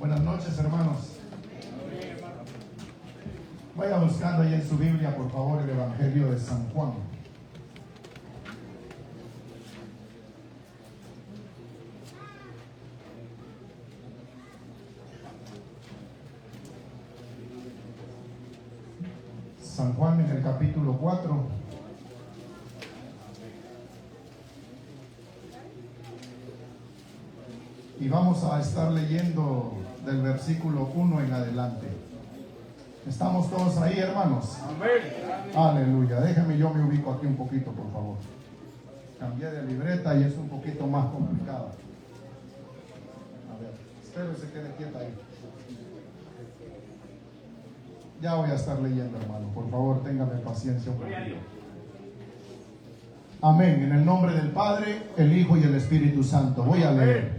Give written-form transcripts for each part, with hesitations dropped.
Buenas noches, hermanos. Vaya buscando ahí en su Biblia, por favor, el Evangelio de San Juan. San Juan en el capítulo 4. Y vamos a estar leyendo del versículo 1 en adelante. ¿Estamos todos ahí, hermanos? Amén. Aleluya. Déjenme, yo me ubico aquí un poquito, por favor. Cambié de libreta y es un poquito más complicado. A ver, espero que se quede quieta ahí. Ya voy a estar leyendo, hermano. Por favor, téngame paciencia un poquito. Amén. En el nombre del Padre, el Hijo y el Espíritu Santo. Voy a leer.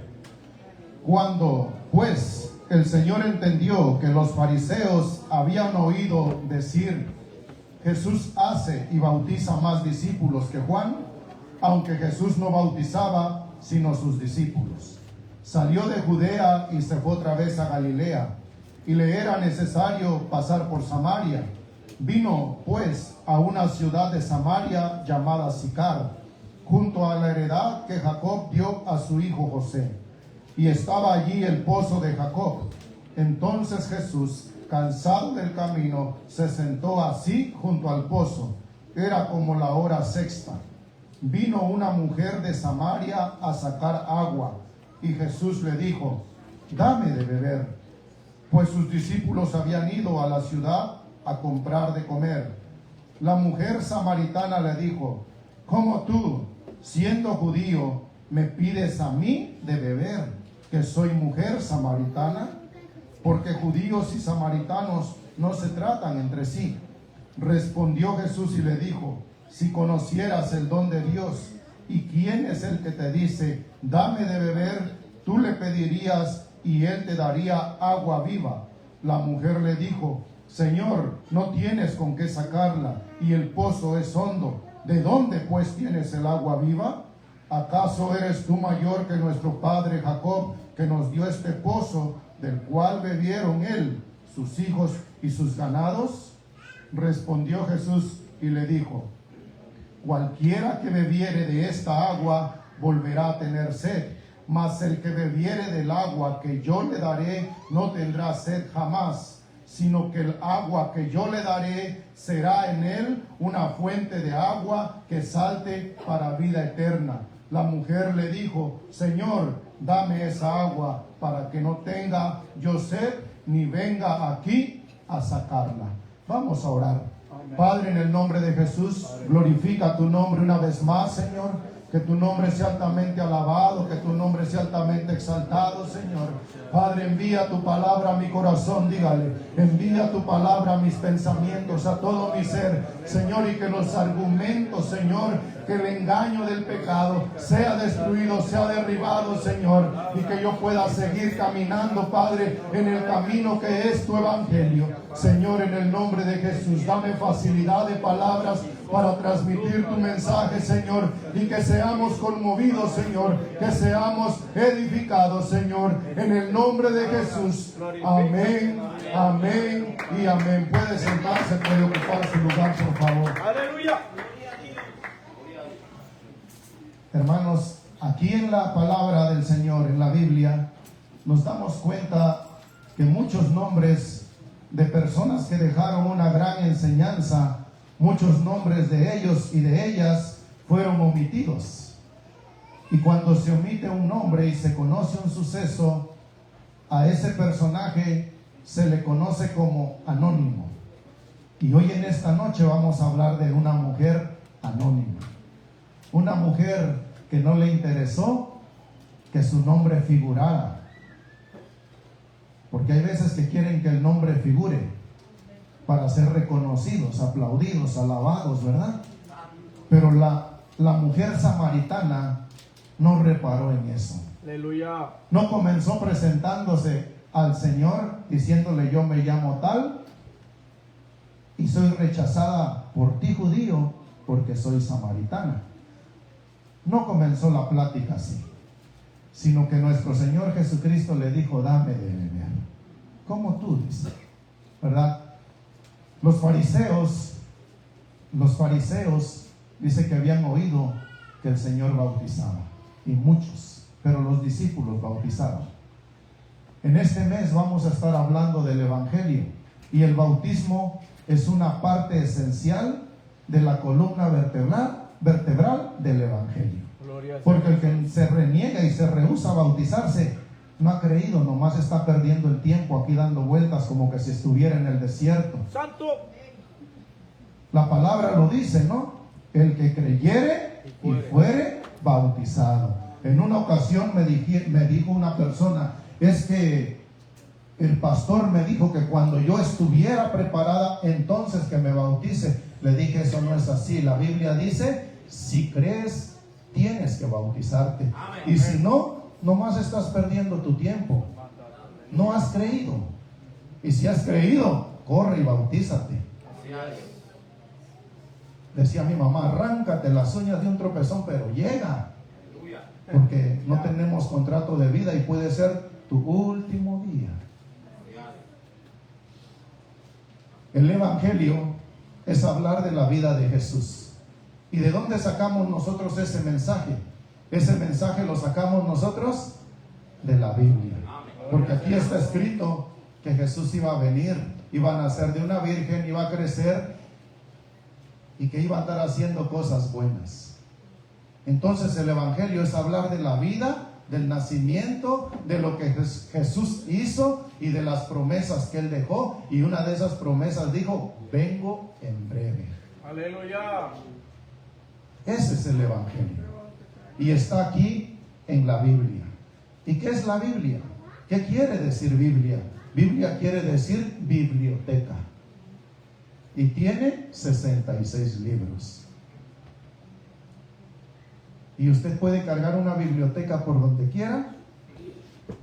Cuando, pues, el Señor entendió que los fariseos habían oído decir: Jesús hace y bautiza más discípulos que Juan, aunque Jesús no bautizaba sino sus discípulos, salió de Judea y se fue otra vez a Galilea, y le era necesario pasar por Samaria. Vino pues a una ciudad de Samaria llamada Sicar, junto a la heredad que Jacob dio a su hijo José, y estaba allí el pozo de Jacob. Entonces Jesús, cansado del camino, se sentó así junto al pozo. Era como la hora sexta. Vino una mujer de Samaria a sacar agua, y Jesús le dijo: dame de beber, pues sus discípulos habían ido a la ciudad a comprar de comer. La mujer samaritana le dijo: ¿cómo tú, siendo judío, me pides a mí de beber, que soy mujer samaritana? Porque judíos y samaritanos no se tratan entre sí. Respondió Jesús y le dijo: si conocieras el don de Dios y quién es el que te dice: dame de beber, tú le pedirías y él te daría agua viva. La mujer le dijo: Señor, no tienes con qué sacarla y el pozo es hondo. ¿De dónde pues tienes el agua viva? ¿Acaso eres tú mayor que nuestro padre Jacob, que nos dio este pozo, del cual bebieron él, sus hijos y sus ganados? Respondió Jesús y le dijo: cualquiera que bebiere de esta agua volverá a tener sed, mas el que bebiere del agua que yo le daré no tendrá sed jamás, sino que el agua que yo le daré será en él una fuente de agua que salte para vida eterna. La mujer le dijo: Señor, dame esa agua para que no tenga yo sed ni venga aquí a sacarla. Vamos a orar. Amén. Padre, en el nombre de Jesús, glorifica tu nombre una vez más, Señor. Que tu nombre sea altamente alabado, que tu nombre sea altamente exaltado, Señor. Padre, envía tu palabra a mi corazón, dígale. Envía tu palabra a mis pensamientos, a todo mi ser, Señor, y que los argumentos, Señor, que el engaño del pecado sea destruido, sea derribado, Señor, y que yo pueda seguir caminando, Padre, en el camino que es tu evangelio. Señor, en el nombre de Jesús, dame facilidad de palabras para transmitir tu mensaje, Señor, y que seamos conmovidos, Señor, que seamos edificados, Señor, en el nombre de Jesús. Amén, amén y amén. Puede sentarse, puede ocupar su lugar, por favor. Aleluya. Hermanos, aquí en la palabra del Señor, en la Biblia, nos damos cuenta que muchos nombres de personas que dejaron una gran enseñanza, muchos nombres de ellos y de ellas fueron omitidos. Y cuando se omite un nombre y se conoce un suceso, a ese personaje se le conoce como anónimo. Y hoy en esta noche vamos a hablar de una mujer anónima. Una mujer que no le interesó que su nombre figurara. Porque hay veces que quieren que el nombre figure para ser reconocidos, aplaudidos, alabados, ¿verdad? Pero la mujer samaritana no reparó en eso. Aleluya. No comenzó presentándose al Señor diciéndole: yo me llamo tal y soy rechazada por ti, judío, porque soy samaritana. No comenzó la plática así, sino que nuestro Señor Jesucristo le dijo: dame de beber. como tú, dice, ¿verdad? Los fariseos, dice que habían oído que el Señor bautizaba, y muchos, pero los discípulos bautizaban. En este mes vamos a estar hablando del Evangelio, y el bautismo es una parte esencial de la columna vertebral del Evangelio. Porque el que se reniega y se rehúsa a bautizarse no ha creído, nomás está perdiendo el tiempo aquí dando vueltas como que si estuviera en el desierto. Santo. La palabra lo dice, ¿no? El que creyere y fuere bautizado. En una ocasión me dijo una persona, es que el pastor me dijo que cuando yo estuviera preparada, entonces que me bautice. Le dije, eso no es así. La Biblia dice, si crees, tienes que bautizarte. Amén. Y si no, nomás estás perdiendo tu tiempo. No has creído. Y si has creído, corre y bautízate. Decía mi mamá, arráncate las uñas de un tropezón, pero llega. Porque no tenemos contrato de vida y puede ser tu último día. El Evangelio es hablar de la vida de Jesús. ¿Y de dónde sacamos nosotros ese mensaje? Ese mensaje lo sacamos nosotros de la Biblia. Porque aquí está escrito que Jesús iba a venir, iba a nacer de una virgen, iba a crecer y que iba a estar haciendo cosas buenas. Entonces el Evangelio es hablar de la vida, del nacimiento, de lo que Jesús hizo y de las promesas que Él dejó. Y una de esas promesas dijo, vengo en breve. Aleluya. Ese es el Evangelio. Y está aquí en la Biblia. ¿Y qué es la Biblia? ¿Qué quiere decir Biblia? Biblia quiere decir biblioteca. Y tiene 66 libros. Y usted puede cargar una biblioteca por donde quiera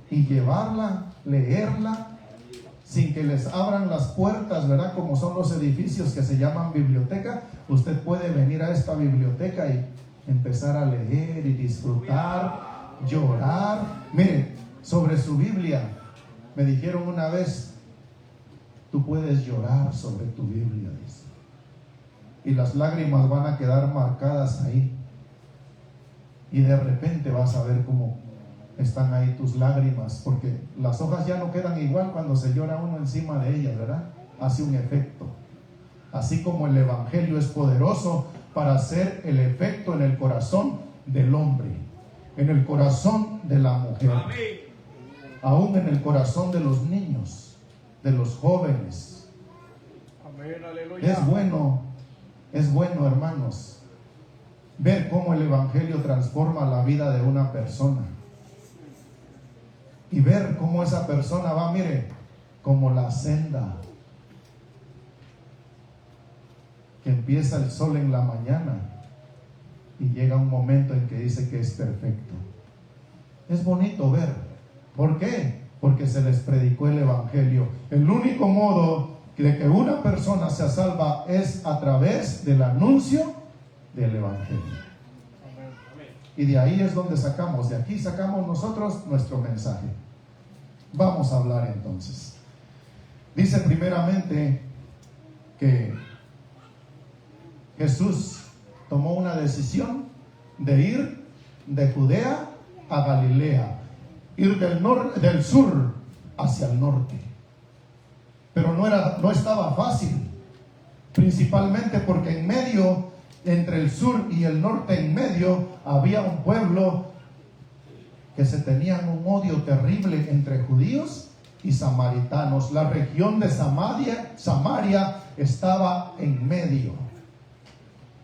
y llevarla, leerla, sin que les abran las puertas, ¿verdad? Como son los edificios que se llaman biblioteca. Usted puede venir a esta biblioteca y empezar a leer y disfrutar, llorar. Mire, sobre su Biblia, me dijeron una vez, tú puedes llorar sobre tu Biblia, dice. Y las lágrimas van a quedar marcadas ahí. Y de repente vas a ver cómo están ahí tus lágrimas, porque las hojas ya no quedan igual cuando se llora uno encima de ellas, ¿verdad? Hace un efecto. Así como el Evangelio es poderoso para hacer el efecto en el corazón del hombre, en el corazón de la mujer, aún en el corazón de los niños, de los jóvenes. Amén, aleluya. Es bueno, hermanos, ver cómo el Evangelio transforma la vida de una persona. Y ver cómo esa persona va, mire, como la senda. Que empieza el sol en la mañana y llega un momento en que dice que es perfecto. Es bonito ver. ¿Por qué? Porque se les predicó el Evangelio. El único modo de que una persona sea salva es a través del anuncio del Evangelio. Y de ahí es donde de aquí sacamos nosotros nuestro mensaje. Vamos a hablar entonces. Dice primeramente que Jesús tomó una decisión de ir de Judea a Galilea, ir del sur hacia el norte. Pero no estaba fácil, principalmente porque en medio, entre el sur y el norte en medio, había un pueblo que se tenían un odio terrible entre judíos y samaritanos. La región de Samaria estaba en medio.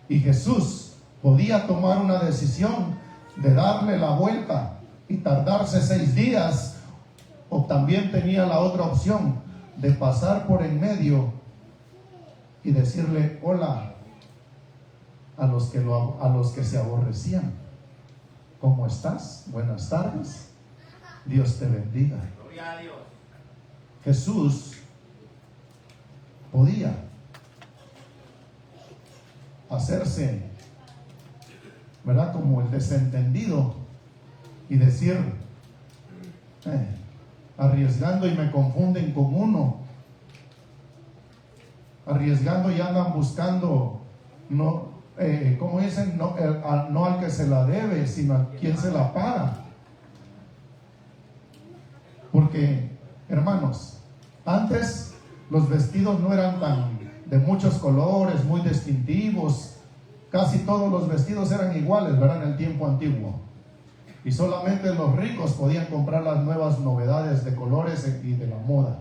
Y Jesús podía tomar una decisión de darle la vuelta y tardarse 6 días, o también tenía la otra opción de pasar por en medio y decirle hola a los que se aborrecían. ¿Cómo estás? Buenas tardes. Dios te bendiga. Gloria a Dios. Jesús podía hacerse, ¿verdad?, como el desentendido y decir, arriesgando y me confunden con uno, arriesgando y andan buscando, no, como dicen, no, no al que se la debe, sino a quien se la paga. Porque, hermanos, antes los vestidos no eran tan de muchos colores, muy distintivos. Casi todos los vestidos eran iguales, ¿verdad? En el tiempo antiguo. Y solamente los ricos podían comprar las nuevas novedades de colores y de la moda.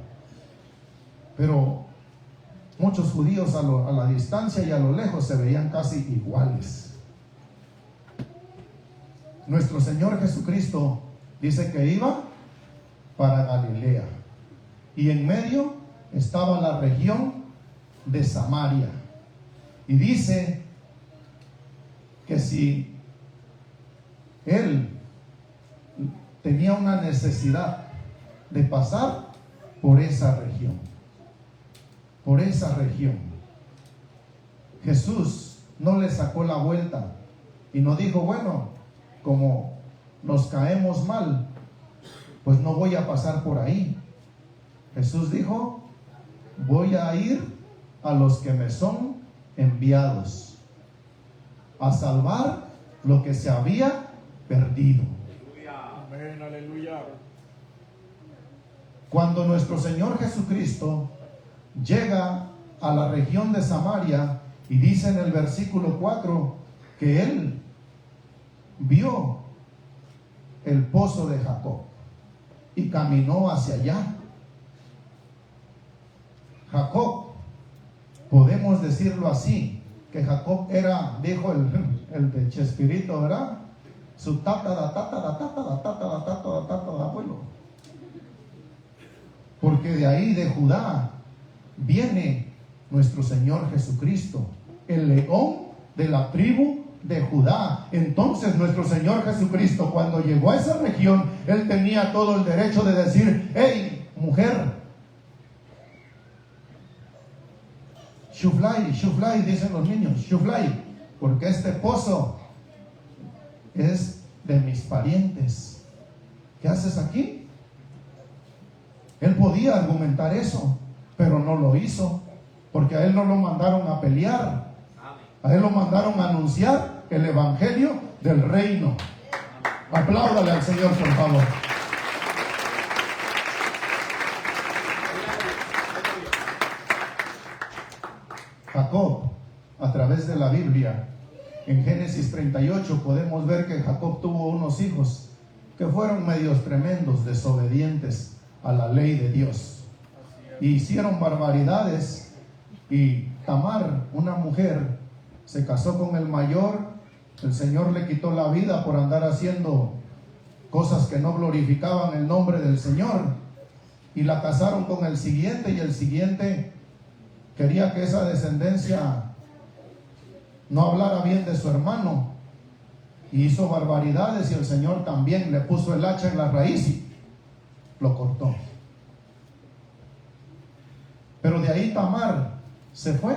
Pero muchos judíos a la distancia y a lo lejos se veían casi iguales. Nuestro Señor Jesucristo dice que iba para Galilea. Y en medio estaba la región de Samaria. Y dice que si Él tenía una necesidad de pasar por esa región, Jesús no le sacó la vuelta y no dijo, bueno, como nos caemos mal, pues no voy a pasar por ahí. Jesús dijo, voy a ir a los que me son enviados a salvar lo que se había perdido. Amén, aleluya. Cuando nuestro Señor Jesucristo llega a la región de Samaria, y dice en el versículo 4 que Él vio el pozo de Jacob y caminó hacia allá. Jacob, podemos decirlo así, que Jacob era, dijo el de Chespirito, ¿verdad? Su abuelo. Porque de ahí, de Judá, viene nuestro Señor Jesucristo, el león de la tribu de Judá. Entonces nuestro Señor Jesucristo, cuando llegó a esa región, Él tenía todo el derecho de decir, hey, mujer, Shuflay, Shuflay, dicen los niños, Shuflay, porque este pozo es de mis parientes. ¿Qué haces aquí? Él podía argumentar eso, pero no lo hizo, porque a él no lo mandaron a pelear, a él lo mandaron a anunciar el evangelio del reino. Apláudale al Señor, por favor. Jacob, a través de la Biblia, en Génesis 38 podemos ver que Jacob tuvo unos hijos que fueron medios tremendos, desobedientes a la ley de Dios, y hicieron barbaridades. Y Tamar, una mujer, se casó con el mayor. El Señor le quitó la vida por andar haciendo cosas que no glorificaban el nombre del Señor, y la casaron con el siguiente, y el siguiente quería que esa descendencia no hablara bien de su hermano, y hizo barbaridades, y el Señor también le puso el hacha en la raíz y lo cortó. Pero de ahí Tamar se fue,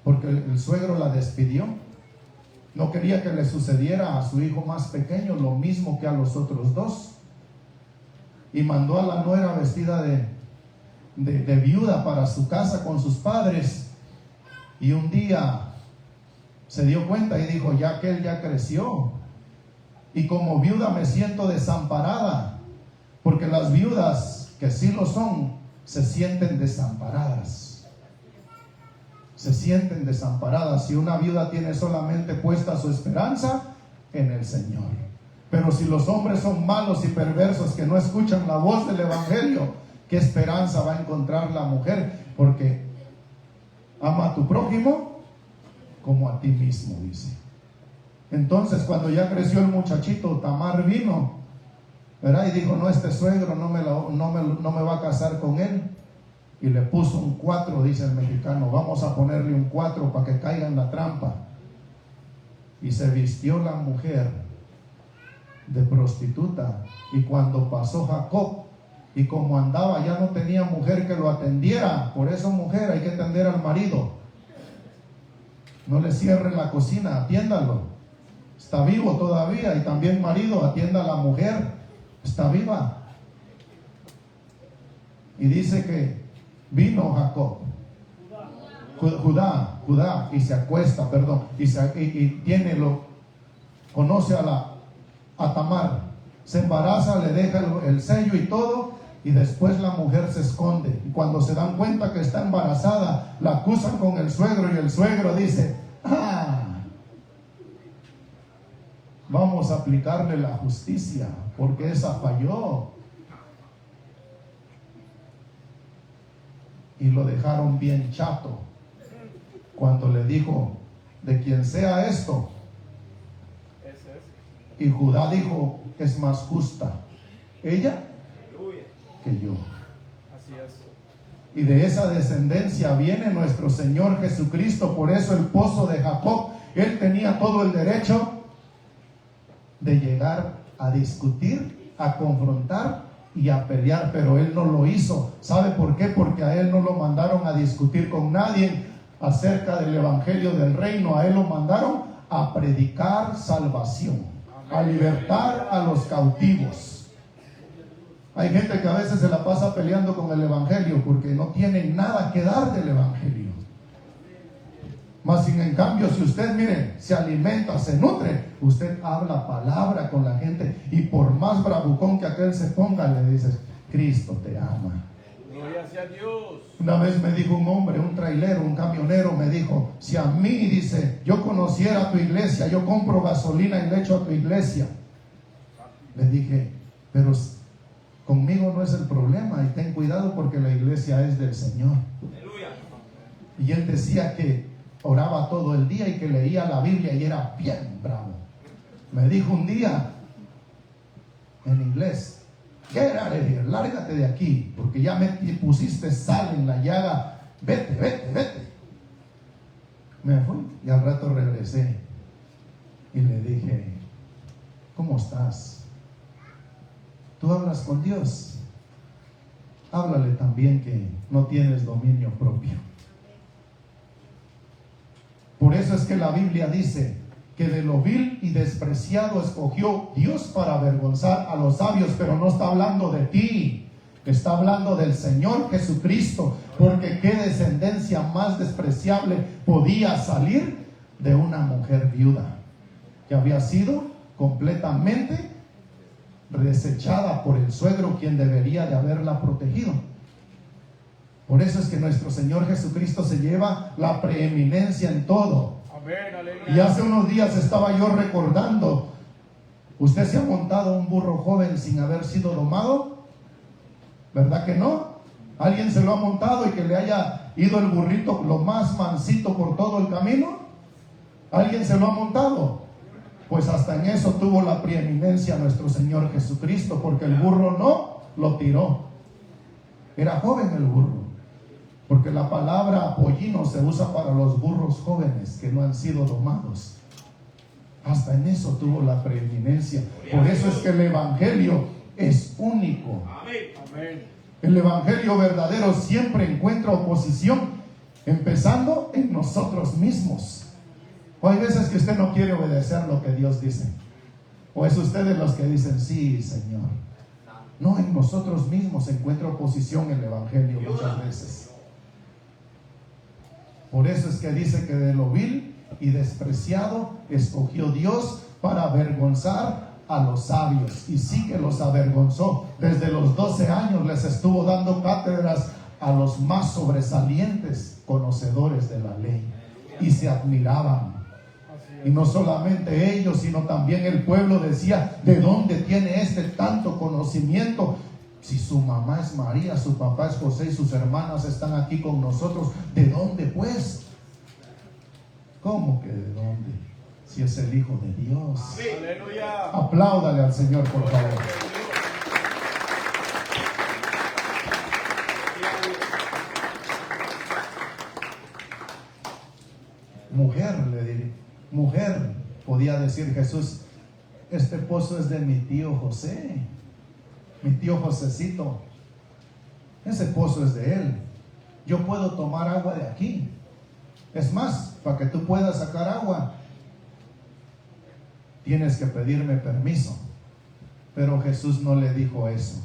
porque el suegro la despidió. No quería que le sucediera a su hijo más pequeño lo mismo que a los otros dos, y mandó a la nuera vestida de viuda para su casa con sus padres. Y un día se dio cuenta y dijo, ya que él ya creció, y como viuda me siento desamparada, porque las viudas que sí lo son se sienten desamparadas. Se sienten desamparadas. Si una viuda tiene solamente puesta su esperanza en el Señor. Pero si los hombres son malos y perversos, que no escuchan la voz del evangelio, ¿qué esperanza va a encontrar la mujer? Porque ama a tu prójimo como a ti mismo, dice. Entonces, cuando ya creció el muchachito, Tamar vino, ¿verdad? Y dijo, no, este suegro no me va a casar con él. Y le puso un 4, dice el mexicano, vamos a ponerle un 4 para que caiga en la trampa. Y se vistió la mujer de prostituta. Y cuando pasó Jacob, y como andaba, ya no tenía mujer que lo atendiera. Por eso, mujer, hay que atender al marido. No le cierre la cocina, atiéndalo. Está vivo todavía. Y también, marido, atienda a la mujer. Está viva. Y dice que vino Jacob, Judá, y se acuesta, y conoce a Tamar, se embaraza, le deja el sello y todo, y después la mujer se esconde. Y cuando se dan cuenta que está embarazada, la acusan con el suegro, y el suegro dice: vamos a aplicarle la justicia, porque esa falló. Y lo dejaron bien chato cuando le dijo: de quien sea esto. Y Judá dijo: es más justa ella que yo. Así es. Y de esa descendencia viene nuestro Señor Jesucristo. Por eso el pozo de Jacob, él tenía todo el derecho de llegar a discutir, a confrontar y a pelear, pero él no lo hizo. ¿Sabe por qué? Porque a él no lo mandaron a discutir con nadie acerca del evangelio del reino. A él lo mandaron a predicar salvación, a libertar a los cautivos. Hay gente que a veces se la pasa peleando con el evangelio porque no tiene nada que dar del evangelio. Mas sin en cambio, si usted, mire, se alimenta, se nutre, usted habla palabra con la gente, y por más bravucón que aquel se ponga, le dices: Cristo te ama. Gloria sea Dios. Una vez me dijo un hombre, un trailero, un camionero, me dijo: si a mí, dice, yo conociera tu iglesia, yo compro gasolina y le echo a tu iglesia. Le dije: pero conmigo no es el problema, y ten cuidado porque la iglesia es del Señor. Aleluya. Y él decía que oraba todo el día y que leía la Biblia, y era bien bravo. Me dijo un día en inglés: get out of here, lárgate de aquí, porque ya me pusiste sal en la llaga, vete. Me fui y al rato regresé y le dije: ¿cómo estás? ¿Tú hablas con Dios? Háblale también que no tienes dominio propio. Por eso es que la Biblia dice que de lo vil y despreciado escogió Dios para avergonzar a los sabios, pero no está hablando de ti, está hablando del Señor Jesucristo, porque qué descendencia más despreciable podía salir de una mujer viuda que había sido completamente desechada por el suegro, quien debería de haberla protegido. Por eso es que nuestro Señor Jesucristo se lleva la preeminencia en todo. Amén, aleluya. Y hace unos días estaba yo recordando: ¿usted se ha montado un burro joven sin haber sido domado? ¿Verdad que no? ¿Alguien se lo ha montado y que le haya ido el burrito lo más mansito por todo el camino? ¿Alguien se lo ha montado? Pues hasta en eso tuvo la preeminencia nuestro Señor Jesucristo, porque el burro no lo tiró. Era joven el burro, porque la palabra pollino se usa para los burros jóvenes que no han sido domados. Hasta en eso tuvo la preeminencia. Por eso es que el evangelio es único. Amén. El evangelio verdadero siempre encuentra oposición, empezando en nosotros mismos. O hay veces que usted no quiere obedecer lo que Dios dice, o es usted de los que dicen: sí, Señor. No, en nosotros mismos se encuentra oposición en el evangelio muchas veces. Por eso es que dice que de lo vil y despreciado escogió Dios para avergonzar a los sabios. Y sí que los avergonzó. Desde los 12 años les estuvo dando cátedras a los más sobresalientes conocedores de la ley, y se admiraban. Y no solamente ellos, sino también el pueblo decía: ¿de dónde tiene tanto conocimiento? Si su mamá es María, su papá es José y sus hermanas están aquí con nosotros, ¿de dónde pues? ¿Cómo que de dónde? Si es el Hijo de Dios. Aleluya. Apláudale al Señor, por favor. Mujer, le diré. Mujer, podía decir Jesús: este pozo es de mi tío José, mi tío Josecito. Ese pozo es de él. Yo puedo tomar agua de aquí. Es más, para que tú puedas sacar agua, tienes que pedirme permiso. Pero Jesús no le dijo eso.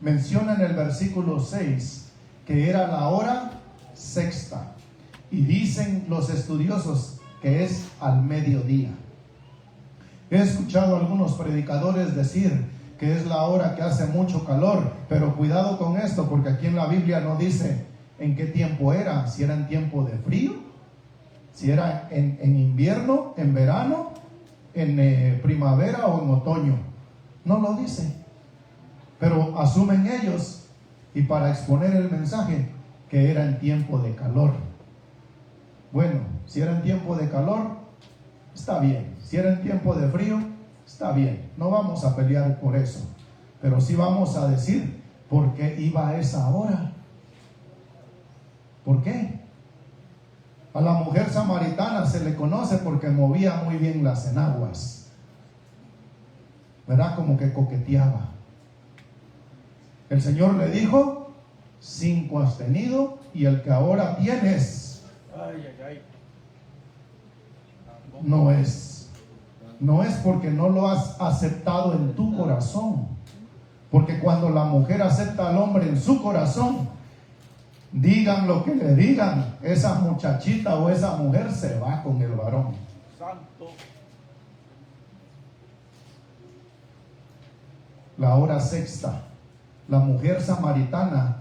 menciona en el versículo 6 que era la hora sexta. Y dicen los estudiosos que es al mediodía. He escuchado a algunos predicadores decir que es la hora que hace mucho calor, pero cuidado con esto, porque aquí en la Biblia no dice en qué tiempo era, si era en tiempo de frío, si era en invierno, en verano, en primavera o en otoño. No lo dice, pero asumen ellos, y para exponer el mensaje, que era en tiempo de calor. Bueno, si era en tiempo de calor, está bien. Si era en tiempo de frío, está bien. No vamos a pelear por eso, pero sí vamos a decir por qué iba a esa hora. ¿Por qué? A la mujer samaritana se le conoce porque movía muy bien las enaguas, ¿verdad? Como que coqueteaba. El Señor le dijo: 5 has tenido y el que ahora tienes no es porque no lo has aceptado en tu corazón. Porque cuando la mujer acepta al hombre en su corazón, digan lo que le digan, esa muchachita o esa mujer se va con el varón. Santo. La hora sexta, la mujer samaritana,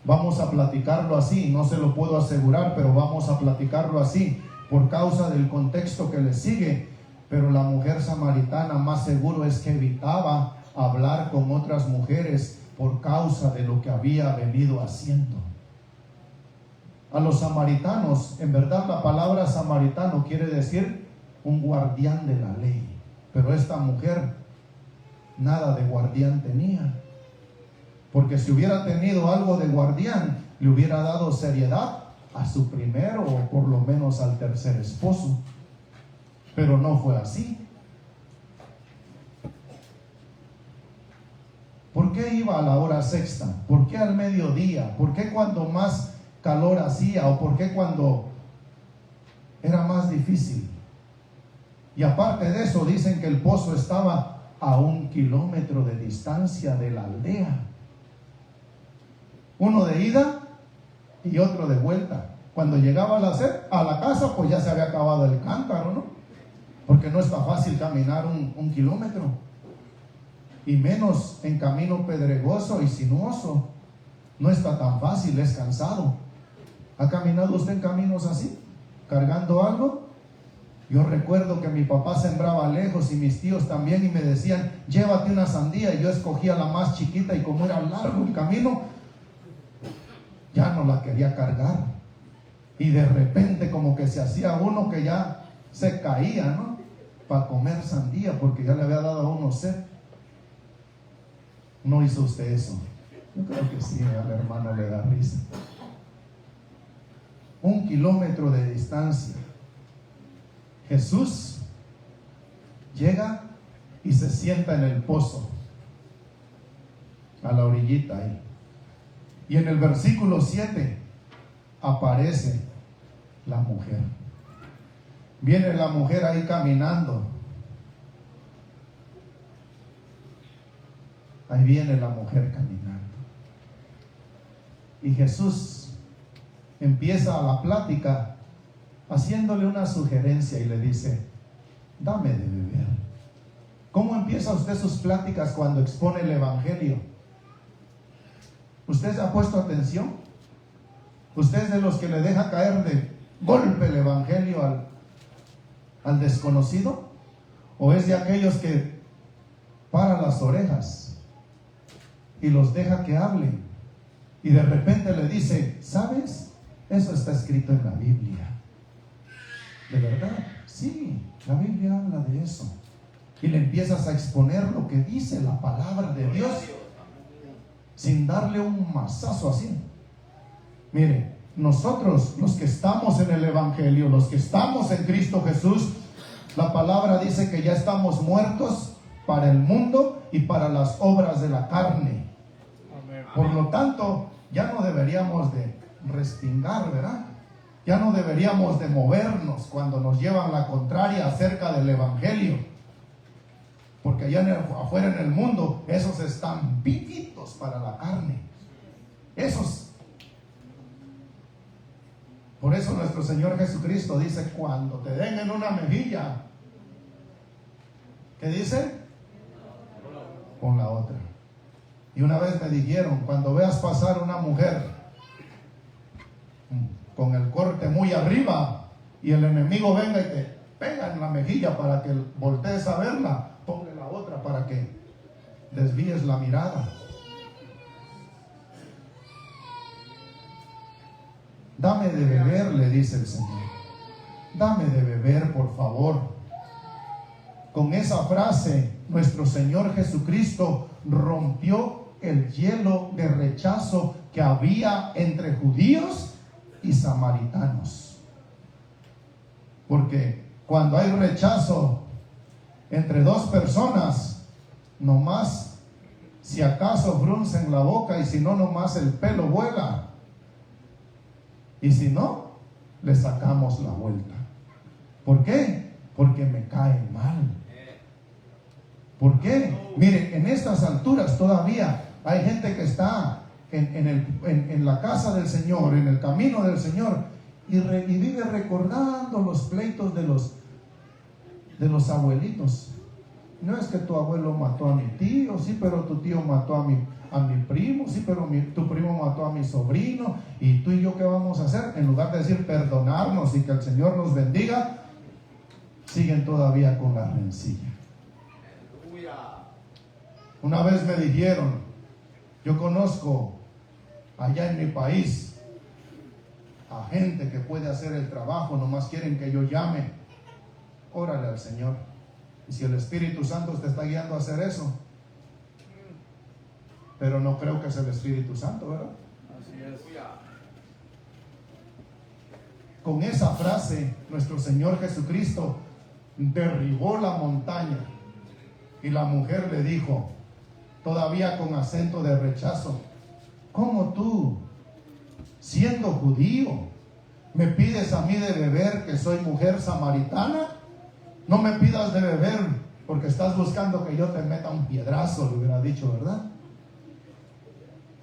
vamos a platicarlo así, no se lo puedo asegurar, pero vamos a platicarlo así por causa del contexto que le sigue. Pero la mujer samaritana más seguro es que evitaba hablar con otras mujeres por causa de lo que había venido haciendo. A los samaritanos, en verdad la palabra samaritano quiere decir un guardián de la ley, pero esta mujer nada de guardián tenía, porque si hubiera tenido algo de guardián, le hubiera dado seriedad a su primero o por lo menos al tercer esposo, pero no fue así. ¿Por qué iba a la hora sexta? ¿Por qué al mediodía? ¿Por qué cuando más calor hacía? ¿O por qué cuando era más difícil? Y aparte de eso, dicen que el pozo estaba a 1 kilómetro de distancia de la aldea. Uno de ida y otro de vuelta. Cuando llegaba a la casa, pues ya se había acabado el cántaro, ¿no? Porque no está fácil caminar un kilómetro. Y menos en camino pedregoso y sinuoso. No está tan fácil, es cansado. ¿Ha caminado usted en caminos así, cargando algo? Yo recuerdo que mi papá sembraba lejos y mis tíos también, y me decían: llévate una sandía, y yo escogía la más chiquita, y como era largo el camino, ya no la quería cargar. Y de repente como que se hacía uno que ya se caía, ¿no? Para comer sandía, porque ya le había dado a uno sed. ¿No hizo usted eso? Yo creo que sí, al hermano le da risa. 1 kilómetro de distancia. Jesús llega y se sienta en el pozo, a la orillita ahí. Y en el versículo 7 aparece la mujer. Viene la mujer ahí caminando. Ahí viene la mujer caminando. Y Jesús empieza la plática haciéndole una sugerencia y le dice: dame de beber. ¿Cómo empieza usted sus pláticas cuando expone el evangelio? ¿Usted se ha puesto atención? ¿Usted es de los que le deja caer de golpe el evangelio al desconocido? ¿O es de aquellos que para las orejas y los deja que hablen, y de repente le dice: ¿sabes? Eso está escrito en la Biblia? ¿De verdad? Sí, la Biblia habla de eso. Y le empiezas a exponer lo que dice la palabra de Dios, sin darle un mazazo así. Mire, nosotros, los que estamos en el evangelio, los que estamos en Cristo Jesús, la palabra dice que ya estamos muertos para el mundo y para las obras de la carne. Por lo tanto, ya no deberíamos de respingar, ¿verdad? Ya no deberíamos de movernos cuando nos llevan la contraria acerca del evangelio. Porque allá afuera en el mundo, esos están vivitos para la carne. Esos. Por eso nuestro Señor Jesucristo dice, cuando te den en una mejilla, ¿qué dice? Con la otra. Y una vez me dijeron, cuando veas pasar una mujer con el corte muy arriba y el enemigo venga y te pega en la mejilla para que voltees a verla, ponle la otra para que desvíes la mirada. Dame de beber, le dice el Señor. Dame de beber, por favor. Con esa frase, nuestro Señor Jesucristo rompió el hielo de rechazo que había entre judíos y samaritanos. Porque cuando hay rechazo entre dos personas, nomás, si acaso fruncen la boca, y si no, nomás el pelo vuela. Y si no, le sacamos la vuelta. ¿Por qué? Porque me cae mal. ¿Por qué? Mire, en estas alturas todavía hay gente que está en la casa del Señor, en el camino del Señor, y vive recordando los pleitos de los abuelitos. No es que tu abuelo mató a mi tío, sí, pero tu tío mató a mi primo, sí, pero tu primo mató a mi sobrino, y tú y yo, ¿qué vamos a hacer? En lugar de decir perdonarnos y que el Señor nos bendiga, siguen todavía con la rencilla. Una vez me dijeron, yo conozco allá en mi país a gente que puede hacer el trabajo, nomás quieren que yo llame. Órale al Señor. Y si el Espíritu Santo te está guiando a hacer eso, pero no creo que es el Espíritu Santo, ¿verdad? Así es. Con esa frase, nuestro Señor Jesucristo derribó la montaña. Y la mujer le dijo, todavía con acento de rechazo, ¿cómo tú, siendo judío, me pides a mí de beber, que soy mujer samaritana? No me pidas de beber porque estás buscando que yo te meta un piedrazo, le hubiera dicho, ¿verdad?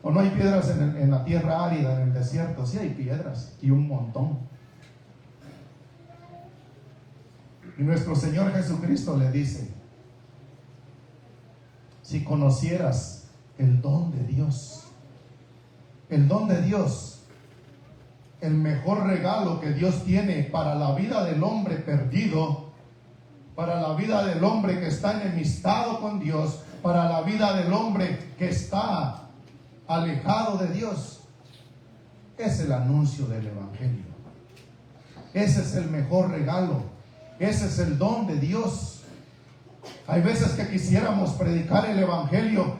¿O no hay piedras en la tierra árida, en el desierto? Sí hay piedras, y un montón. Y nuestro Señor Jesucristo le dice, si conocieras el don de Dios, el don de Dios, el mejor regalo que Dios tiene para la vida del hombre perdido, para la vida del hombre que está enemistado con Dios, para la vida del hombre que está alejado de Dios, es el anuncio del Evangelio. Ese es el mejor regalo, ese es el don de Dios. Hay veces que quisiéramos predicar el Evangelio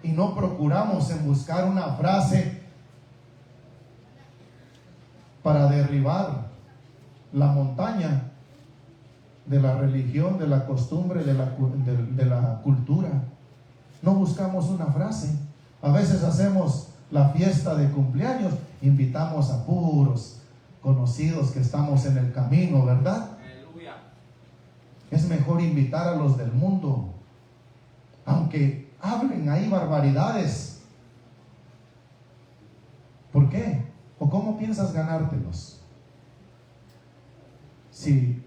y no procuramos en buscar una frase para derribar la montaña de la religión, de la costumbre, de la cultura. No buscamos una frase. A veces hacemos la fiesta de cumpleaños, invitamos a puros conocidos que estamos en el camino, ¿verdad? Aleluya. Es mejor invitar a los del mundo, aunque hablen ahí barbaridades. ¿Por qué? ¿O cómo piensas ganártelos? Si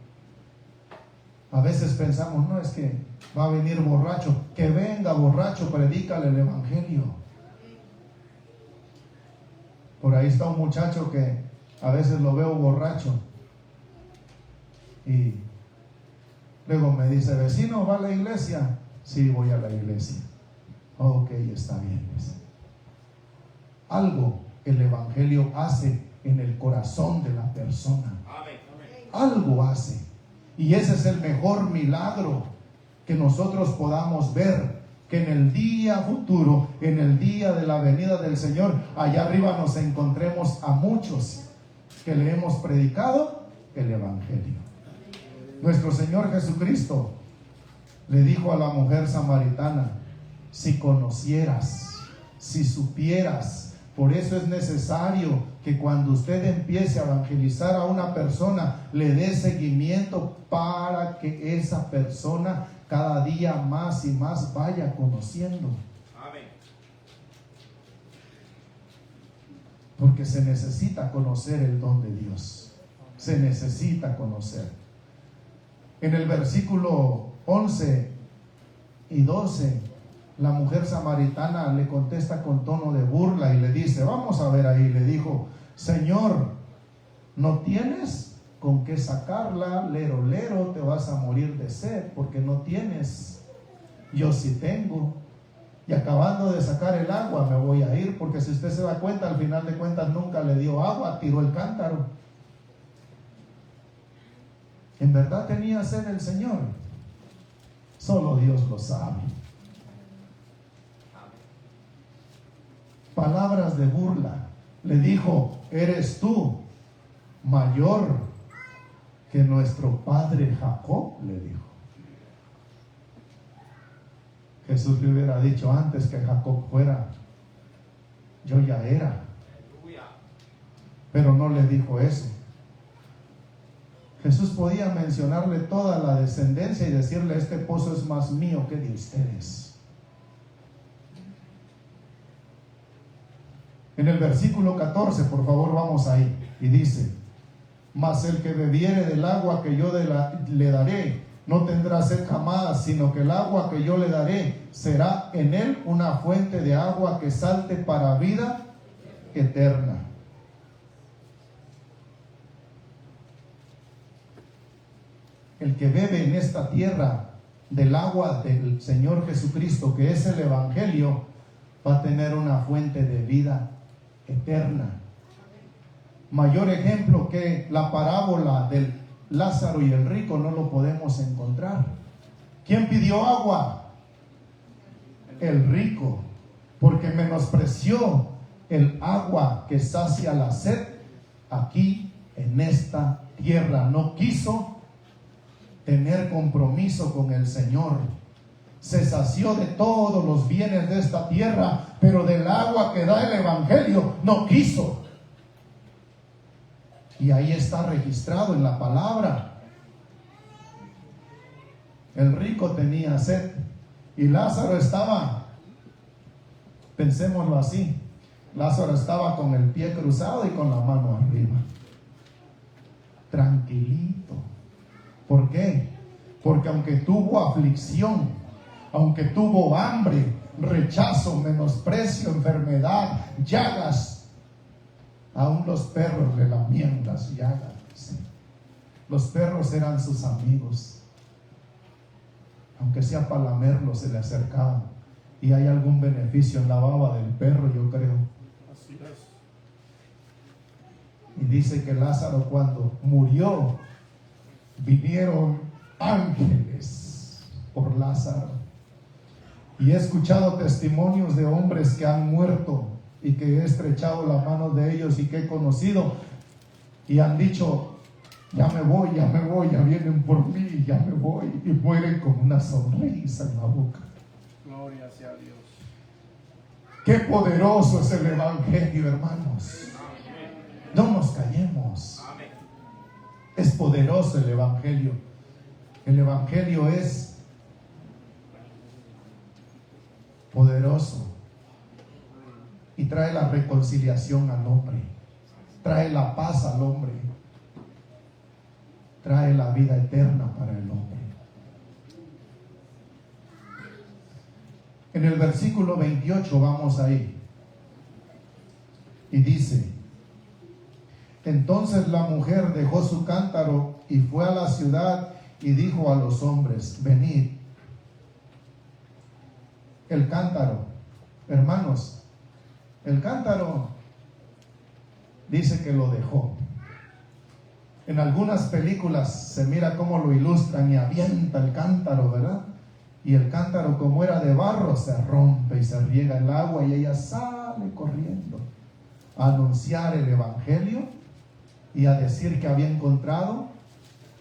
a veces pensamos, no, es que va a venir borracho, que venga borracho, predícale el Evangelio. Por ahí está un muchacho que a veces lo veo borracho y luego me dice, vecino, ¿va a la iglesia? Sí, voy a la iglesia. Ok, está bien. Algo el Evangelio hace en el corazón de la persona. Algo hace. Y ese es el mejor milagro que nosotros podamos ver, que en el día futuro, en el día de la venida del Señor, allá arriba nos encontremos a muchos que le hemos predicado el Evangelio. Nuestro Señor Jesucristo le dijo a la mujer samaritana, si conocieras, si supieras. Por eso es necesario que cuando usted empiece a evangelizar a una persona, le dé seguimiento para que esa persona cada día más y más vaya conociendo. Amén. Porque se necesita conocer el don de Dios. Se necesita conocer. En el versículo 11 y 12, la mujer samaritana le contesta con tono de burla y le dice, vamos a ver ahí, le dijo, Señor, ¿no tienes con qué sacarla? Lero, lero, te vas a morir de sed porque no tienes. Yo sí tengo. Y acabando de sacar el agua me voy a ir, porque si usted se da cuenta, al final de cuentas nunca le dio agua, tiró el cántaro. ¿En verdad tenía sed el Señor? Solo Dios lo sabe. Palabras de burla. Le dijo, ¿eres tú mayor que nuestro padre Jacob? Le dijo. Jesús le hubiera dicho, antes que Jacob fuera, yo ya era. Pero no le dijo eso. Jesús podía mencionarle toda la descendencia y decirle, este pozo es más mío que de ustedes. En el versículo 14, por favor, vamos ahí. Y dice, mas el que bebiere del agua que yo le daré, no tendrá sed jamás, sino que el agua que yo le daré será en él una fuente de agua que salte para vida eterna. El que bebe en esta tierra del agua del Señor Jesucristo, que es el Evangelio, va a tener una fuente de vida eterna. Mayor ejemplo que la parábola del Lázaro y el rico no lo podemos encontrar. ¿Quién pidió agua? El rico, porque menospreció el agua que sacia la sed aquí en esta tierra. No quiso tener compromiso con el Señor. Se sació de todos los bienes de esta tierra, pero del agua que da el Evangelio no quiso. Y ahí está registrado en la palabra. El rico tenía sed y Lázaro estaba, pensémoslo así, Lázaro estaba con el pie cruzado y con la mano arriba, tranquilito. ¿Por qué? Porque aunque tuvo aflicción, aunque tuvo hambre, rechazo, menosprecio, enfermedad, llagas, aún los perros le lamían las llagas. Los perros eran sus amigos. Aunque sea para lamerlo, se le acercaban. Y hay algún beneficio en la baba del perro, yo creo. Así es. Y dice que Lázaro, cuando murió, vinieron ángeles por Lázaro. Y he escuchado testimonios de hombres que han muerto y que he estrechado la mano de ellos y que he conocido y han dicho, ya me voy, ya vienen por mí, ya me voy, y mueren con una sonrisa en la boca. Gloria sea a Dios. Qué poderoso es el Evangelio, hermanos. No nos callemos. Es poderoso el Evangelio. El Evangelio es poderoso y trae la reconciliación al hombre, trae la paz al hombre, trae la vida eterna para el hombre. En el versículo 28 vamos ahí y dice, entonces la mujer dejó su cántaro y fue a la ciudad y dijo a los hombres, venid. El cántaro, hermanos, el cántaro dice que lo dejó. En algunas películas se mira cómo lo ilustran y avienta el cántaro, ¿verdad? Y el cántaro, como era de barro, se rompe y se riega el agua y ella sale corriendo a anunciar el Evangelio y a decir que había encontrado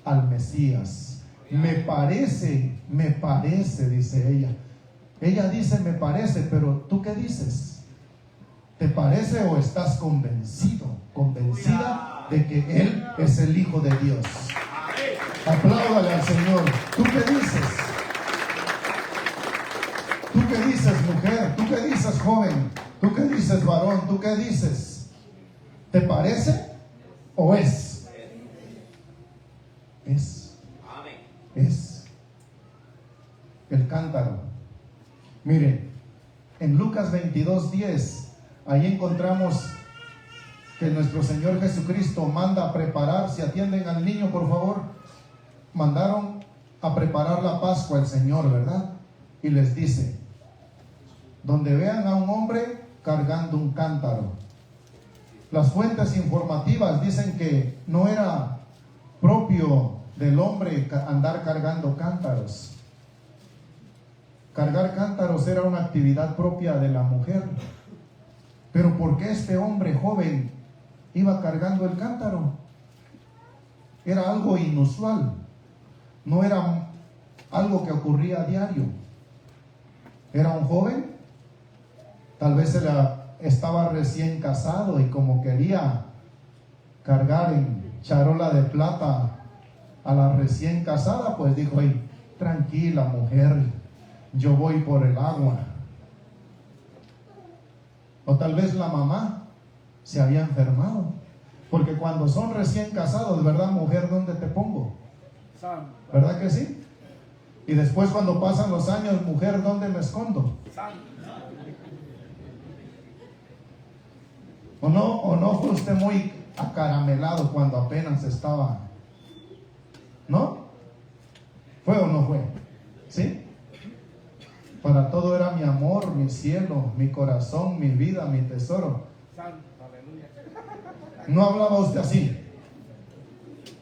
al Mesías. Me parece, dice ella. Ella dice, me parece, pero ¿tú qué dices? ¿Te parece o estás convencida de que Él es el Hijo de Dios? Apláudale al Señor. ¿Tú qué dices? qué dices, mujer? ¿Tú qué dices, joven? ¿Tú qué dices, varón? ¿Tú qué dices? ¿Te parece o es? Es. Es. El cántaro. Mire, en Lucas 22:10, ahí encontramos que nuestro Señor Jesucristo manda a preparar, si atienden al niño por favor, mandaron a preparar la Pascua el Señor, ¿verdad? Y les dice, donde vean a un hombre cargando un cántaro. Las fuentes informativas dicen que no era propio del hombre andar cargando cántaros. Cargar cántaros era una actividad propia de la mujer. Pero ¿por qué este hombre joven iba cargando el cántaro? Era algo inusual. No era algo que ocurría a diario. Era un joven, tal vez estaba recién casado y como quería cargar en charola de plata a la recién casada, pues dijo, ay, tranquila mujer, yo voy por el agua. O tal vez la mamá se había enfermado, porque cuando son recién casados, ¿verdad, mujer? ¿Dónde te pongo? ¿Verdad que sí? Y después cuando pasan los años, mujer, ¿dónde me escondo? ¿O no fue usted muy acaramelado cuando apenas estaba? ¿No? ¿Fue o no fue? ¿Sí? Para todo era mi amor, mi cielo, mi corazón, mi vida, mi tesoro. ¿No hablaba usted así?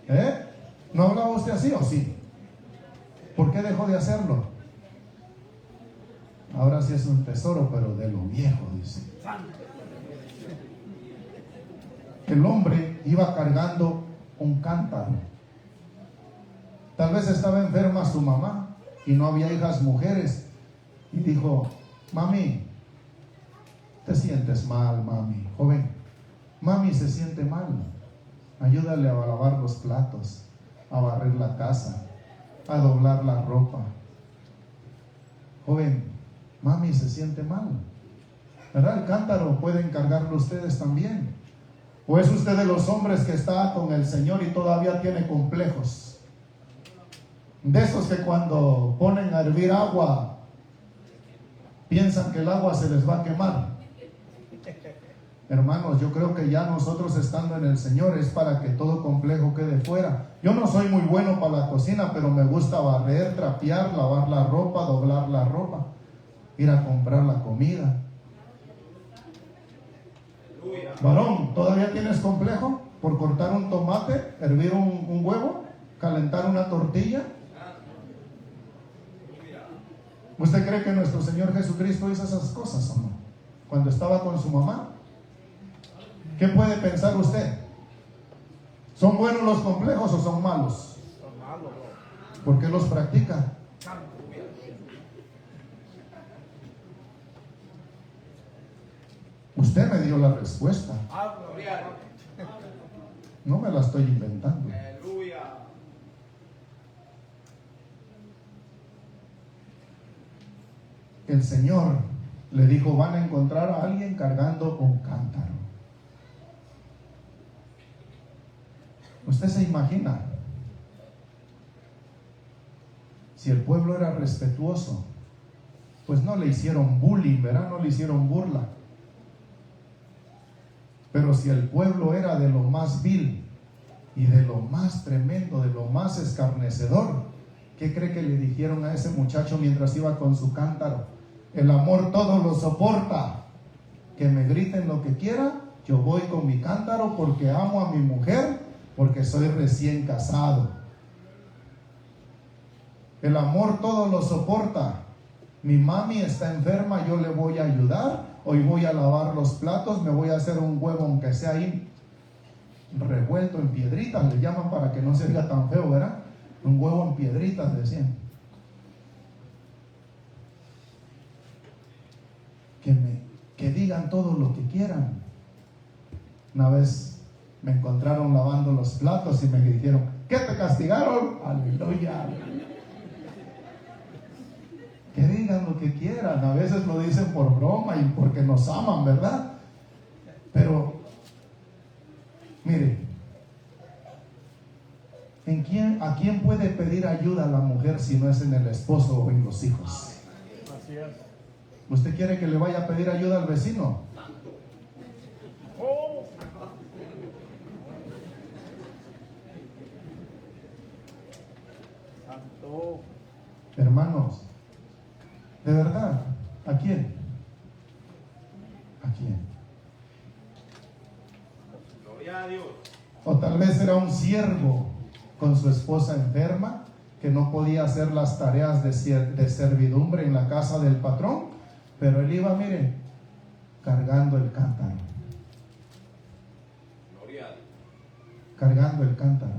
¿Eh? ¿No hablaba usted así o sí? ¿Por qué dejó de hacerlo? Ahora sí es un tesoro, pero de lo viejo, dice. El hombre iba cargando un cántaro. Tal vez estaba enferma su mamá y no había hijas mujeres. Y dijo, mami, te sientes mal, mami. Joven, mami se siente mal. Ayúdale a lavar los platos, a barrer la casa, a doblar la ropa. Joven, mami se siente mal. ¿Verdad? El cántaro pueden cargarlo ustedes también. ¿O es usted de los hombres que está con el Señor y todavía tiene complejos? De esos que cuando ponen a hervir agua, piensan que el agua se les va a quemar. Hermanos, yo creo que ya nosotros estando en el Señor es para que todo complejo quede fuera. Yo no soy muy bueno para la cocina, pero me gusta barrer, trapear, lavar la ropa, doblar la ropa, ir a comprar la comida. Varón, ¿todavía tienes complejo por cortar un tomate, hervir un huevo, calentar una tortilla? ¿Usted cree que nuestro Señor Jesucristo hizo esas cosas o no? Cuando estaba con su mamá. ¿Qué puede pensar usted? ¿Son buenos los complejos o son malos? Son malos. ¿Por qué los practica? Usted me dio la respuesta. No me la estoy inventando. El Señor le dijo, van a encontrar a alguien cargando un cántaro. ¿Usted se imagina? Si el pueblo era respetuoso, pues no le hicieron bullying, ¿verdad? No le hicieron burla. Pero si el pueblo era de lo más vil y de lo más tremendo, de lo más escarnecedor, ¿qué cree que le dijeron a ese muchacho mientras iba con su cántaro? El amor todo lo soporta. Que me griten lo que quiera, yo voy con mi cántaro porque amo a mi mujer, porque soy recién casado. El amor todo lo soporta. Mi mami está enferma, yo le voy a ayudar. Hoy voy a lavar los platos, me voy a hacer un huevo, aunque sea ahí revuelto en piedritas, le llaman para que no se vea tan feo, ¿verdad? Un huevo en piedritas, decían. Que digan todo lo que quieran. Una vez me encontraron lavando los platos y me dijeron, ¿qué te castigaron? Aleluya. Que digan lo que quieran. A veces lo dicen por broma y porque nos aman, ¿verdad? Pero, mire, ¿a quién puede pedir ayuda a la mujer si no es en el esposo o en los hijos? Así es. ¿Usted quiere que le vaya a pedir ayuda al vecino? Oh. Santo. Hermanos, de verdad, ¿a quién? ¿A quién? Gloria a Dios. O tal vez era un siervo con su esposa enferma que no podía hacer las tareas de servidumbre en la casa del patrón, pero él iba, mire, cargando el cántaro. Gloria a Dios. Cargando el cántaro.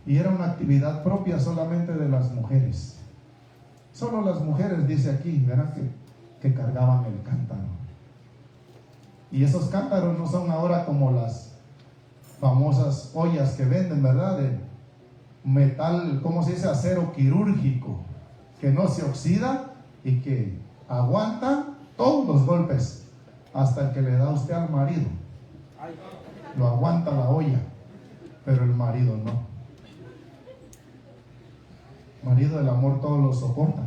Y era una actividad propia solamente de las mujeres. Solo las mujeres, dice aquí, verán que cargaban el cántaro. Y esos cántaros no son ahora como las famosas ollas que venden, ¿verdad? De metal, ¿cómo se dice? Acero quirúrgico, que no se oxida y que aguanta todos los golpes, hasta el que le da a usted al marido. Lo aguanta la olla, pero el marido no. Marido del amor todo lo soporta.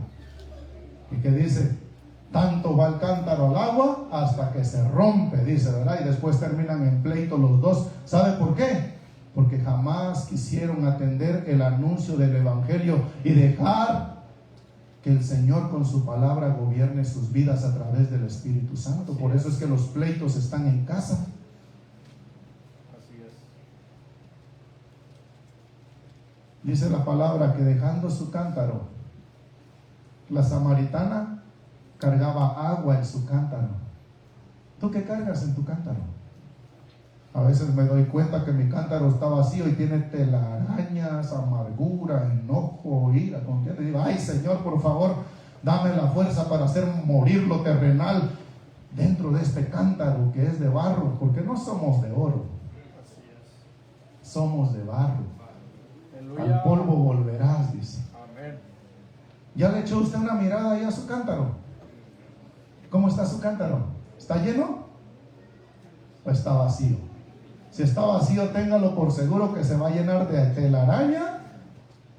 Y que dice, tanto va el cántaro al agua hasta que se rompe, dice, ¿verdad? Y después terminan en pleito los dos. ¿Sabe por qué? Porque jamás quisieron atender el anuncio del evangelio y dejar que el Señor con su palabra gobierne sus vidas a través del Espíritu Santo. Por eso es que los pleitos están en casa. Así es. Dice la palabra que dejando su cántaro, la samaritana cargaba agua en su cántaro. ¿Tú qué cargas en tu cántaro? A veces me doy cuenta que mi cántaro está vacío y tiene telarañas, amargura, enojo, ira, contienda. Y digo, ay Señor, por favor, dame la fuerza para hacer morir lo terrenal dentro de este cántaro que es de barro, porque no somos de oro, Así es. somos de barro. Aleluya. Al polvo volverás, dice. Amén. ¿Ya le echó usted una mirada ahí a su cántaro? ¿Cómo está su cántaro? ¿Está lleno o está vacío? Si está vacío, téngalo por seguro que se va a llenar de telaraña.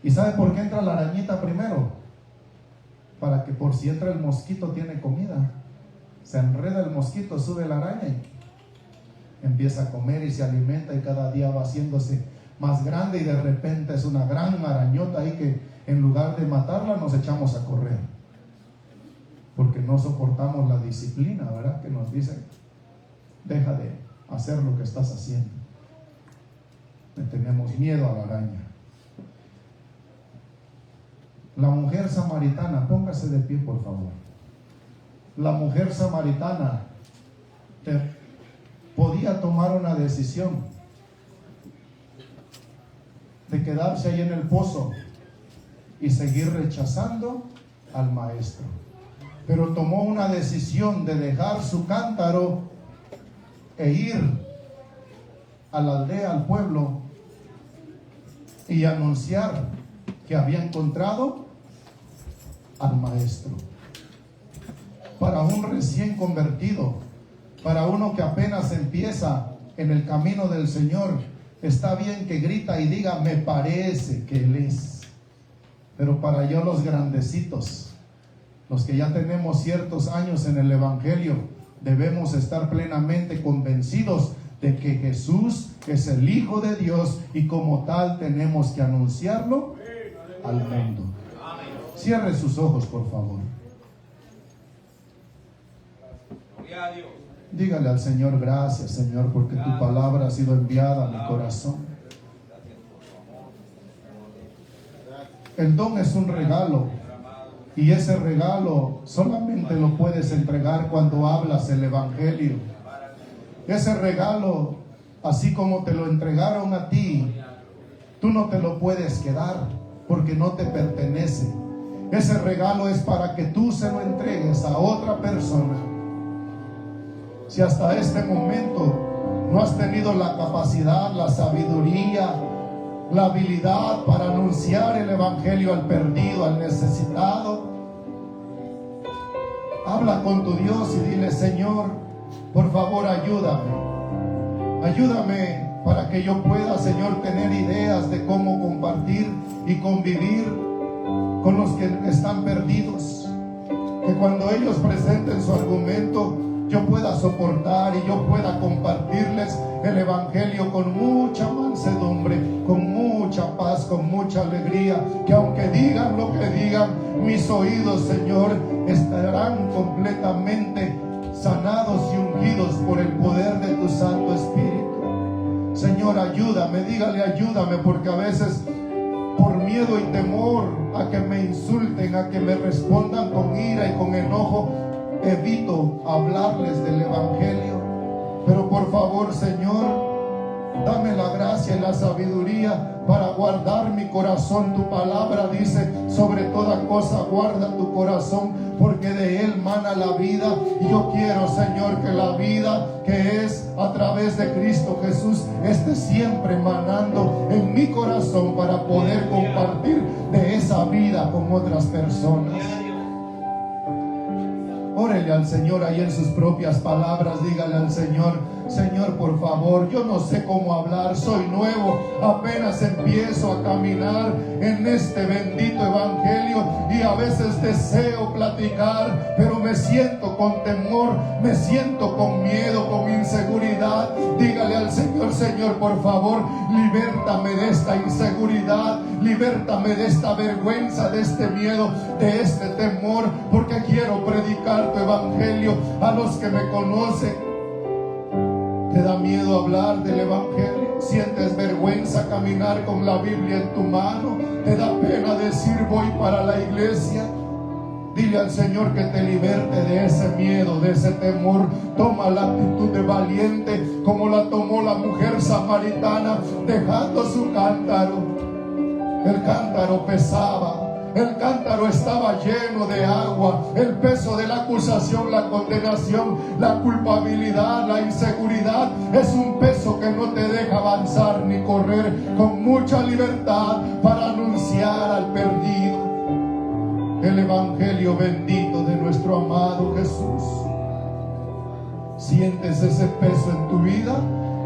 ¿Y sabe por qué entra la arañita primero? Para que por si entra el mosquito tiene comida. Se enreda el mosquito, sube la araña y empieza a comer y se alimenta, y cada día va haciéndose más grande, y de repente es una gran arañota ahí que en lugar de matarla nos echamos a correr, porque no soportamos la disciplina, ¿verdad? Que nos dicen, deja de hacer lo que estás haciendo. Le tenemos miedo a la araña. La mujer samaritana, póngase de pie por favor. La mujer samaritana podía tomar una decisión de quedarse ahí en el pozo y seguir rechazando al maestro, pero tomó una decisión de dejar su cántaro e ir a la aldea, al pueblo, y anunciar que había encontrado al maestro. Para un recién convertido, para uno que apenas empieza en el camino del Señor, está bien que grita y diga, me parece que Él es. Pero para yo los grandecitos, los que ya tenemos ciertos años en el Evangelio, debemos estar plenamente convencidos de que Jesús es el Hijo de Dios, y como tal tenemos que anunciarlo al mundo. Cierre sus ojos, por favor. Gloria a Dios. Dígale al Señor, gracias Señor, porque tu palabra ha sido enviada a mi corazón. El don es un regalo, y ese regalo solamente lo puedes entregar cuando hablas el Evangelio. Ese regalo, así como te lo entregaron a ti, tú no te lo puedes quedar, porque no te pertenece. Ese regalo es para que tú se lo entregues a otra persona. Si hasta este momento no has tenido la capacidad, la sabiduría, la habilidad para anunciar el evangelio al perdido, al necesitado. Habla con tu Dios y dile: Señor, por favor, ayúdame. Ayúdame para que yo pueda, Señor, tener ideas de cómo compartir y convivir con los que están perdidos. Que cuando ellos presenten su argumento, yo pueda soportar y yo pueda compartirles el evangelio con mucha mansedumbre, con mucha paz, con mucha alegría. Que aunque digan lo que digan, mis oídos, Señor, estarán completamente sanados y ungidos por el poder de tu Santo Espíritu. Señor, ayúdame, dígale: ayúdame, porque a veces por miedo y temor a que me insulten, a que me respondan con ira y con enojo, evito hablarles del evangelio. Pero por favor, Señor, dame la gracia y la sabiduría para guardar mi corazón. Tu palabra dice: sobre toda cosa guarda tu corazón, porque de él mana la vida. Y yo quiero, Señor, que la vida que es a través de Cristo Jesús esté siempre manando en mi corazón para poder compartir de esa vida con otras personas. Órele al Señor ahí en sus propias palabras. Dígale al Señor: Señor, por favor, yo no sé cómo hablar, soy nuevo, apenas empiezo a caminar en este bendito evangelio y a veces deseo platicar, pero me siento con temor, me siento con miedo, con inseguridad. Dígale al Señor: Señor, por favor, libértame de esta inseguridad, libértame de esta vergüenza, de este miedo, de este temor, porque quiero predicar tu evangelio a los que me conocen. ¿Te da miedo hablar del evangelio? ¿Sientes vergüenza caminar con la Biblia en tu mano? ¿Te da pena decir voy para la iglesia? Dile al Señor que te liberte de ese miedo, de ese temor. Toma la actitud de valiente como la tomó la mujer samaritana, dejando su cántaro. El cántaro pesaba. El cántaro estaba lleno de agua. El peso de la acusación, la condenación, la culpabilidad, la inseguridad es un peso que no te deja avanzar ni correr con mucha libertad para anunciar al perdido el evangelio bendito de nuestro amado Jesús. ¿Sientes ese peso en tu vida?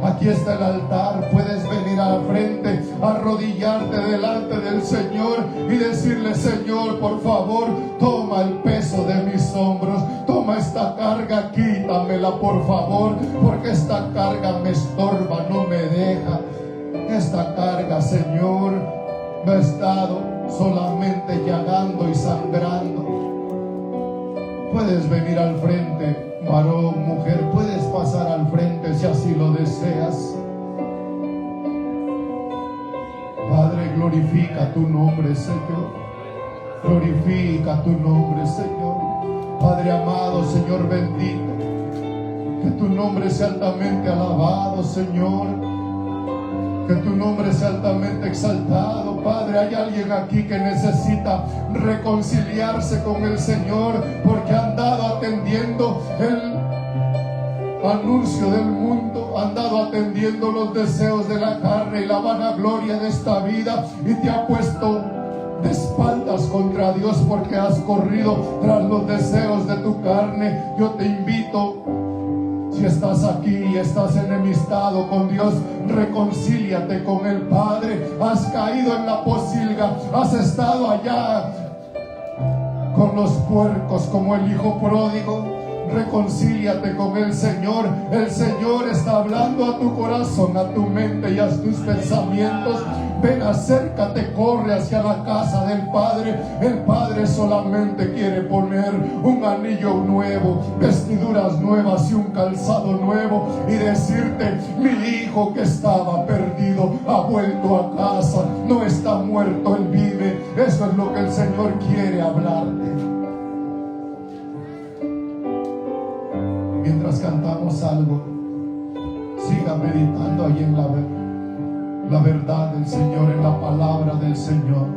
Aquí está el altar, puedes venir a la frente, arrodillarte delante del Señor y decirle: Señor, por favor, toma el peso de mis hombros, toma esta carga, quítamela por favor, porque esta carga me estorba, no me deja. Esta carga, Señor, me ha estado solamente llagando y sangrando. Puedes venir al frente. Varón, mujer, puedes pasar al frente si así lo deseas. Padre, glorifica tu nombre, Señor. Glorifica tu nombre, Señor. Padre amado, Señor bendito, que tu nombre sea altamente alabado, Señor. Que tu nombre sea altamente exaltado. Padre, hay alguien aquí que necesita reconciliarse con el Señor porque ha andado atendiendo el anuncio del mundo, ha andado atendiendo los deseos de la carne y la vanagloria de esta vida, y te ha puesto de espaldas contra Dios porque has corrido tras los deseos de tu carne. Yo te invito, si estás aquí y estás enemistado con Dios, reconcíliate con el Padre. Has caído en la pocilga, has estado allá con los puercos como el hijo pródigo. Reconcíliate con el Señor. El Señor está hablando a tu corazón, a tu mente y a tus pensamientos. Ven, acércate, corre hacia la casa del Padre. El Padre solamente quiere poner un anillo nuevo, vestiduras nuevas y un calzado nuevo, y decirte: mi hijo que estaba perdido ha vuelto a casa, no está muerto, él vive. Eso es lo que el Señor quiere hablarte. Mientras cantamos algo, siga meditando ahí en la verdad del Señor, en la palabra del Señor.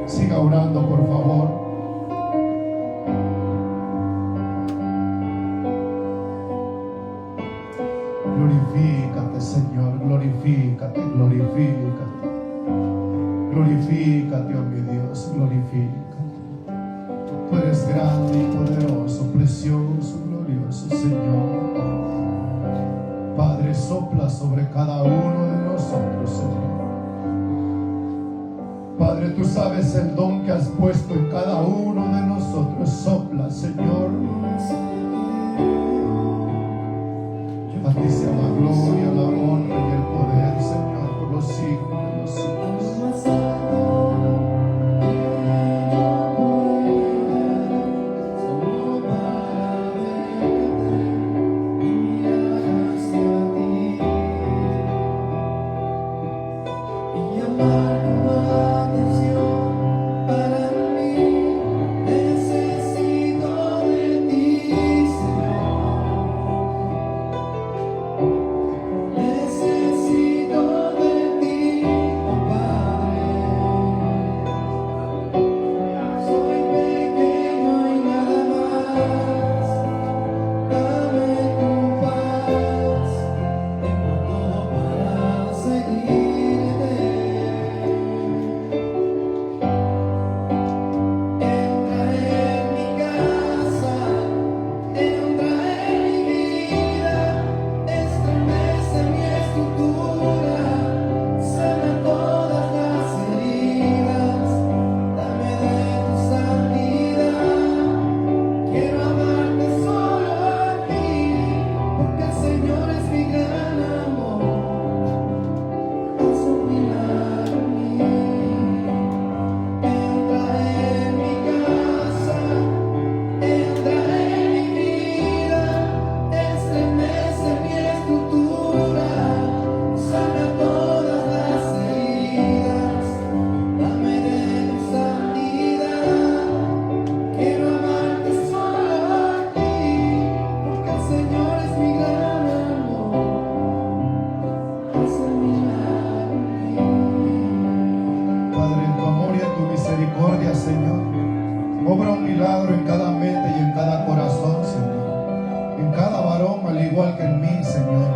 Siga orando, por favor. Glorifícate, Señor, glorifícate, glorifícate. Glorifícate, oh mi Dios, glorifícate. Tú eres grande y poderoso, precioso, glorioso, Señor. Padre, sopla sobre cada uno de nosotros, Señor. Padre, tú sabes el don que has puesto en cada uno de nosotros. Sopla, Señor. A ti sea la gloria, la honra y el poder, Señor, por los siglos de los siglos. Obra un milagro en cada mente y en cada corazón, Señor. En cada varón, al igual que en mí, Señor.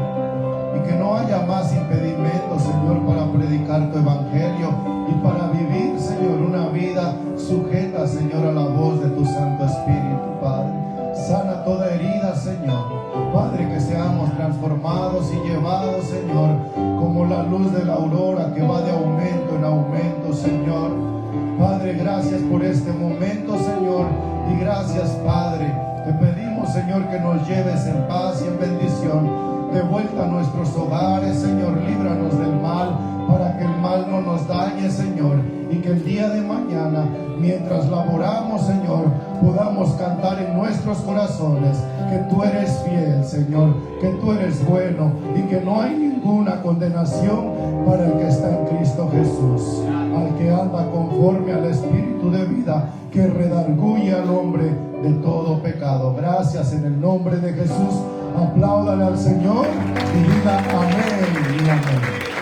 Y que no haya más impedimentos, Señor, para predicar tu evangelio y para vivir, Señor, una vida sujeta, Señor, a la voz de tu Santo Espíritu, Padre. Sana toda herida, Señor. Padre, que seamos transformados y llevados, Señor, como la luz de la aurora que va de aumento en aumento, Señor. Padre, gracias por este momento, Señor, y gracias, Padre. Te pedimos, Señor, que nos lleves en paz y en bendición de vuelta a nuestros hogares, Señor. Líbranos del mal, para que el mal no nos dañe, Señor, y que el día de mañana, mientras laboramos, Señor, podamos cantar en nuestros corazones que tú eres fiel, Señor, que tú eres bueno y que no hay ninguna condenación para el que está en Cristo Jesús, al que anda conforme al Espíritu de vida que redarguye al hombre de todo pecado. Gracias en el nombre de Jesús. Apláudale al Señor y diga amén y amén.